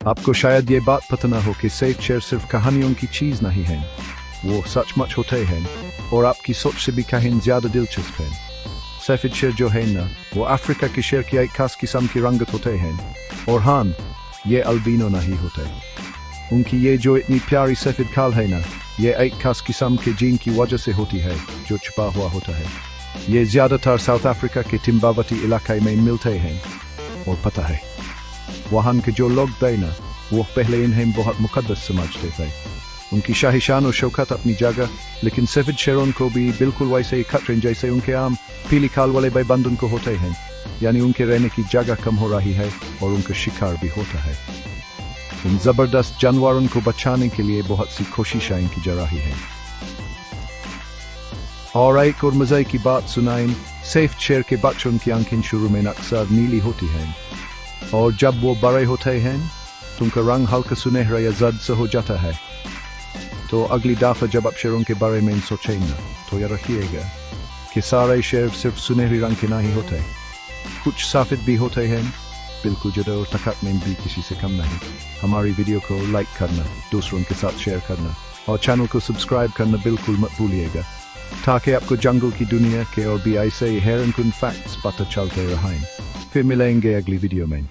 आपको शायद ये बात पता ना हो कि सफेद शेर सिर्फ कहानियों की चीज नहीं है, वो सचमुच होते हैं और आपकी सोच से भी कहीं ज्यादा दिलचस्प है। सफेद शेर जो है ना, वो अफ्रीका के शेर की एक खास किस्म की रंगत होते हैं, और हाँ, ये अल्बिनो नहीं होते। उनकी ये जो इतनी प्यारी सफेद खाल है ना, ये एक खास किस्म के जीन की वजह से होती है जो छुपा हुआ होता है। ये ज्यादातर साउथ अफ्रीका के तिम्बावती इलाके में मिलते हैं, और पता है वहाँ के जो लोग थे ना, वो पहले इन्हें बहुत मुकद्दस समझते थे। उनकी शाही शान और शौकत अपनी जगह, लेकिन सफेद शेरों को भी बिल्कुल वैसे ही खतरे जैसे उनके आम पीली खाल वाले भाईबंधन को होते हैं, यानी उनके रहने की जगह कम हो रही है और उनका शिकार भी होता है। उन जबरदस्त जानवरों को बचाने के लिए बहुत सी कोशिशें की जा रही है। और एक और मजे की बात सुनाएं, सफेद शेर के बच्चों की आंखें शुरू में अक्सर नीली होती हैं, और जब वो बड़े होते हैं तो उनका रंग हल्का सुनहरा या जर्द से हो जाता है। तो अगली दफा जब आप शेरों के बारे में सोचें ना, तो याद रखिएगा कि सारे शेर सिर्फ सुनहरी रंग के नहीं होते, कुछ सफेद भी होते हैं, बिल्कुल जुदा और ताकत में भी किसी से कम नहीं। हमारी वीडियो को लाइक करना, दूसरों के साथ शेयर करना और चैनल को सब्सक्राइब करना बिल्कुल मत भूलिएगा, ताकि आपको जंगल की दुनिया के और भी ऐसे हैरानकुन फैक्ट्स पता चलते रहें। फिर मिलेंगे अगली वीडियो में।